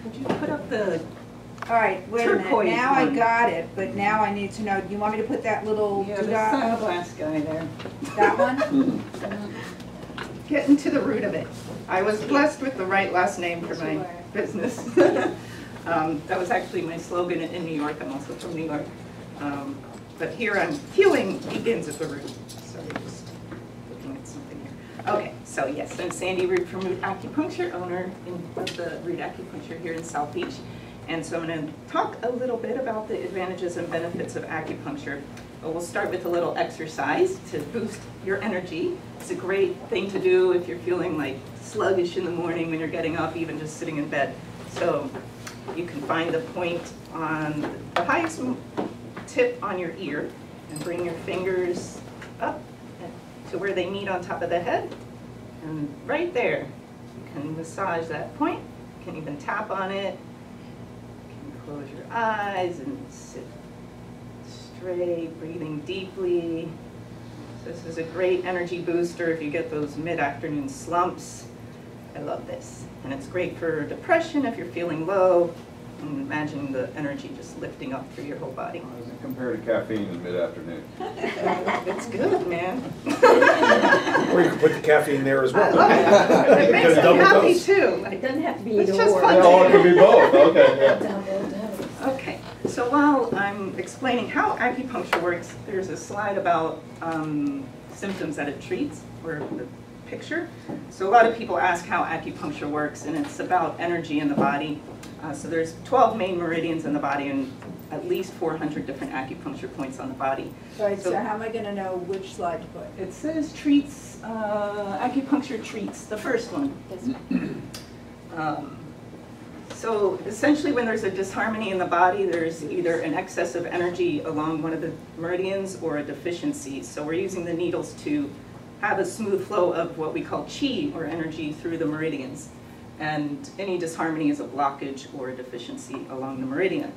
Could you put up the All right, wait a minute. turquoise Now I one? got it, but now I need to know, do you want me to put that little Yeah, the dot? sunglass guy there. That one? Getting to the root of it. I was blessed with the right last name for my business. That was actually my slogan in New York. I'm also from New York. But here healing begins at the root. So we're just looking at something here. Okay, so yes, I'm Sandy Root from Root Acupuncture, owner of the Root Acupuncture here in South Beach. And so I'm going to talk a little bit about the advantages and benefits of acupuncture. We'll start with a little exercise to boost your energy. It's a great thing to do if you're feeling like sluggish in the morning when you're getting up, even just sitting in bed. So you can find the point on the highest tip on your ear and bring your fingers up to where they meet on top of the head. And right there, you can massage that point. You can even tap on it. You can close your eyes and sit straight, breathing deeply. So this is a great energy booster if you get those mid-afternoon slumps. I love this. And it's great for depression if you're feeling low. And imagine the energy just lifting up through your whole body. How does it compare to caffeine in mid-afternoon? It's good, man. Or you can put the caffeine there as well. I love it. It makes me happy too. It doesn't have to be It's either just or. fun. Oh, it can be both. Okay. Yeah. Okay, so while I'm explaining how acupuncture works, there's a slide about symptoms that it treats, or the picture. So a lot of people ask how acupuncture works, and it's about energy in the body. So there's 12 main meridians in the body and at least 400 different acupuncture points on the body. Right, so how am I going to know which slide to put? It says treats, acupuncture treats, the first one. So essentially when there's a disharmony in the body, there's either an excess of energy along one of the meridians or a deficiency. So we're using the needles to have a smooth flow of what we call chi, or energy, through the meridians. And any disharmony is a blockage or a deficiency along the meridian.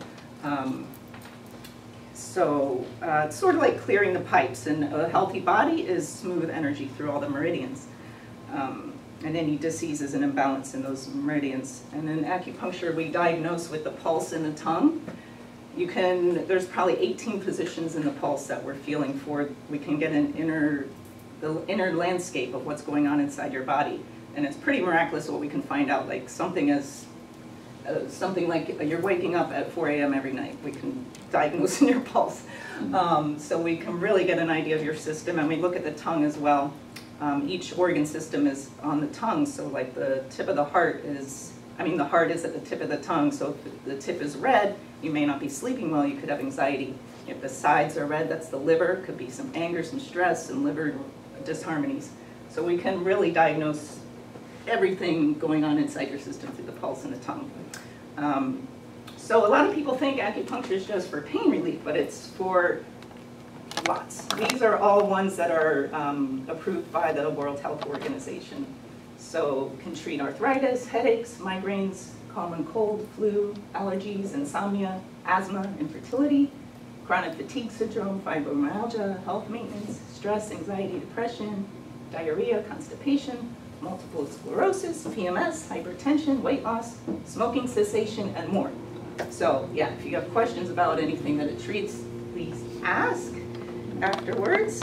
It's sort of like clearing the pipes, and a healthy body is smooth energy through all the meridians. And any disease is an imbalance in those meridians. And in acupuncture, we diagnose with the pulse in the tongue. There's probably 18 positions in the pulse that we're feeling for. We can get the inner landscape of what's going on inside your body. And it's pretty miraculous what we can find out, like something like you're waking up at 4 a.m. every night. We can diagnose in your pulse. So we can really get an idea of your system, and we look at the tongue as well. Each organ system is on the tongue, so like the tip of the heart the heart is at the tip of the tongue, so if the tip is red, you may not be sleeping well, you could have anxiety. If the sides are red, that's the liver, could be some anger, some stress, and liver disharmonies. So we can really diagnose everything going on inside your system through the pulse and the tongue. So a lot of people think acupuncture is just for pain relief, but it's for lots. These are all ones that are approved by the World Health Organization. So can treat arthritis, headaches, migraines, common cold, flu, allergies, insomnia, asthma, infertility, chronic fatigue syndrome, fibromyalgia, health maintenance, stress, anxiety, depression, diarrhea, constipation, multiple sclerosis, PMS, hypertension, weight loss, smoking cessation, and more. So yeah, if you have questions about anything that it treats, please ask afterwards.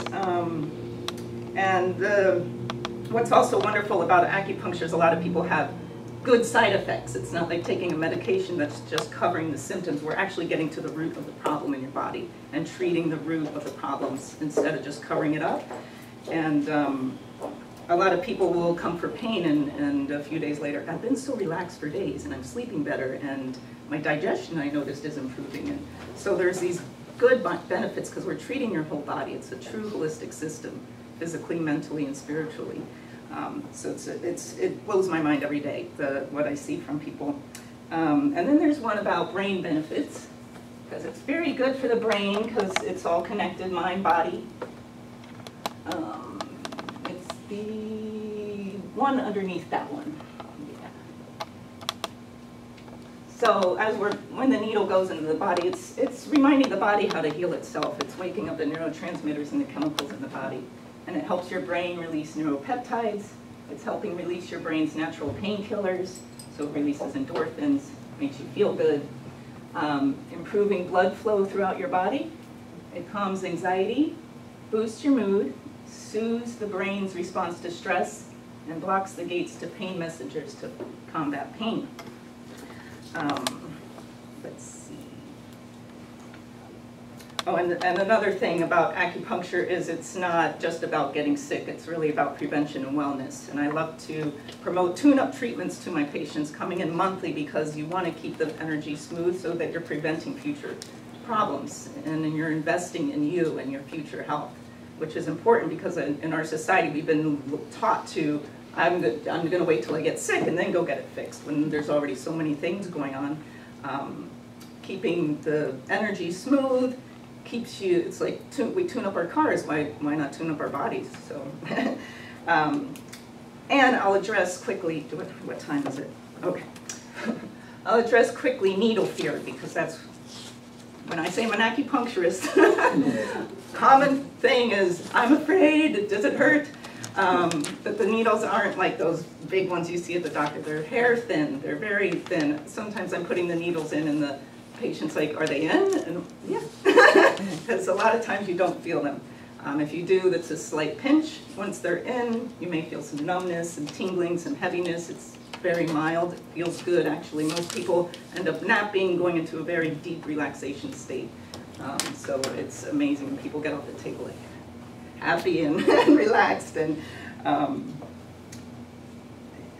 What's also wonderful about acupuncture is a lot of people have good side effects. It's not like taking a medication that's just covering the symptoms. We're actually getting to the root of the problem in your body and treating the root of the problems instead of just covering it up. And a lot of people will come for pain and a few days later, I've been so relaxed for days and I'm sleeping better and my digestion, I noticed, is improving. And so there's these good benefits because we're treating your whole body. It's a true holistic system, physically, mentally, and spiritually. So it blows my mind every day, what I see from people. And then there's one about brain benefits, because it's very good for the brain because it's all connected, mind, body. It's the one underneath that one. Yeah. So when the needle goes into the body, it's reminding the body how to heal itself. It's waking up the neurotransmitters and the chemicals in the body. And it helps your brain release neuropeptides. It's helping release your brain's natural painkillers, so it releases endorphins. makes you feel good. Improving blood flow throughout your body. It calms anxiety, boosts your mood, soothes the brain's response to stress, and blocks the gates to pain messengers to combat pain. Let's see. Oh, and another thing about acupuncture is it's not just about getting sick, it's really about prevention and wellness. And I love to promote tune-up treatments to my patients coming in monthly because you want to keep the energy smooth so that you're preventing future problems and then you're investing in you and your future health, which is important because in our society we've been taught to, I'm going to wait till I get sick and then go get it fixed when there's already so many things going on. Keeping the energy smooth keeps you, it's like we tune up our cars, why not tune up our bodies? So, and I'll address quickly, what time is it? Okay. I'll address quickly needle fear because that's, when I say I'm an acupuncturist, common thing is, I'm afraid, does it hurt? But the needles aren't like those big ones you see at the doctor. They're hair thin, they're very thin. Sometimes I'm putting the needles in and the patient's like, are they in? And yeah, because a lot of times you don't feel them. If you do, that's a slight pinch. Once they're in, you may feel some numbness, some tingling, some heaviness. It's very mild, it feels good actually. Most people end up napping, going into a very deep relaxation state. So it's amazing. People get off the table like happy and relaxed. And I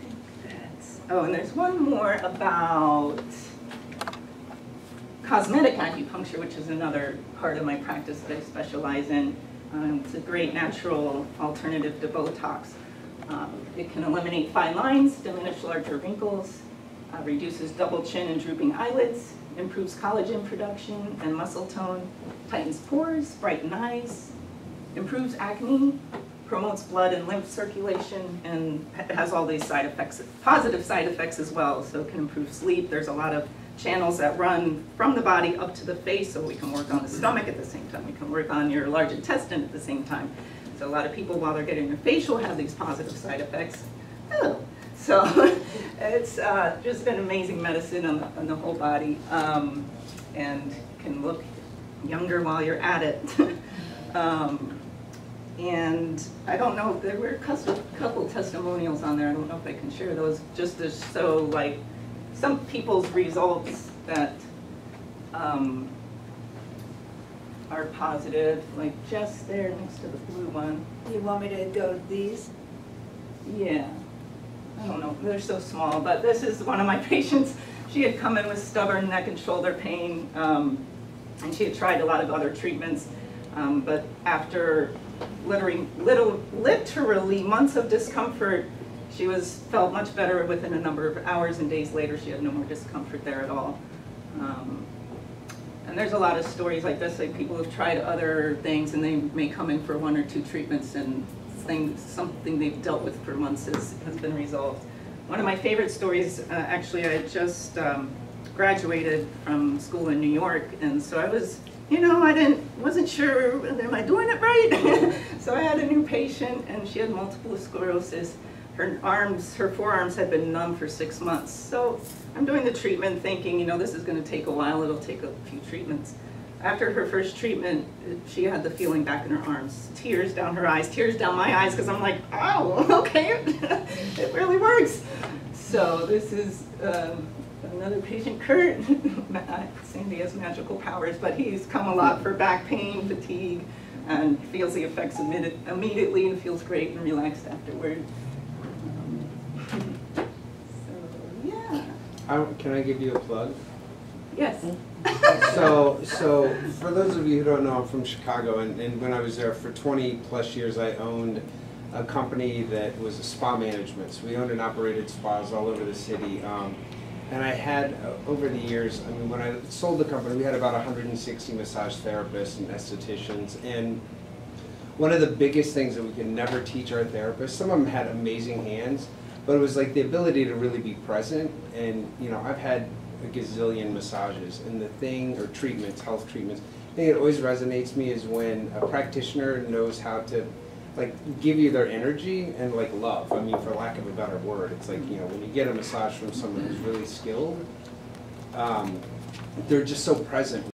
think that's, oh, and there's one more about cosmetic acupuncture, which is another part of my practice that I specialize in. It's a great natural alternative to Botox. It can eliminate fine lines, diminish larger wrinkles, reduces double chin and drooping eyelids, improves collagen production and muscle tone, tightens pores, brightens eyes, improves acne, promotes blood and lymph circulation, and has all these side effects, positive side effects as well. So it can improve sleep. There's a lot of channels that run from the body up to the face, so we can work on the stomach at the same time. We can work on your large intestine at the same time. So a lot of people, while they're getting their facial, have these positive side effects. Oh. So it's just an amazing medicine on the whole body, and can look younger while you're at it. And I don't know, there were a couple testimonials on there. I don't know if I can share those, just to show like some people's results that are positive, like just there next to the blue one. You want me to go to these? Yeah, I don't know, they're so small, but this is one of my patients. She had come in with stubborn neck and shoulder pain, and she had tried a lot of other treatments, but after literally months of discomfort, she felt much better within a number of hours, and days later she had no more discomfort there at all. And there's a lot of stories like this, like people have tried other things and they may come in for 1 or 2 treatments and something they've dealt with for months has been resolved. One of my favorite stories, actually, I just graduated from school in New York, and so I was, you know, wasn't sure, am I doing it right? So I had a new patient, and she had multiple sclerosis. Her forearms had been numb for 6 months. So I'm doing the treatment thinking, you know, this is going to take a while, it'll take a few treatments. After her first treatment, she had the feeling back in her arms, tears down her eyes, tears down my eyes, because I'm like, oh, okay, it really works. So this is another patient, Kurt. Sandy has magical powers, but he's come a lot for back pain, fatigue, and feels the effects immediately and feels great and relaxed afterward. So, yeah. Can I give you a plug? Yes. So for those of you who don't know, I'm from Chicago, and when I was there for 20 plus years, I owned a company that was a spa management. So we owned and operated spas all over the city. And I had, over the years, I mean, when I sold the company, we had about 160 massage therapists and estheticians. And one of the biggest things that we could never teach our therapists, some of them had amazing hands, but it was like the ability to really be present. And, you know, I've had a gazillion massages, and the thing, or treatments, health treatments, the thing that always resonates me is when a practitioner knows how to, like, give you their energy and, like, love. I mean, for lack of a better word, it's like, you know, when you get a massage from someone who's really skilled, they're just so present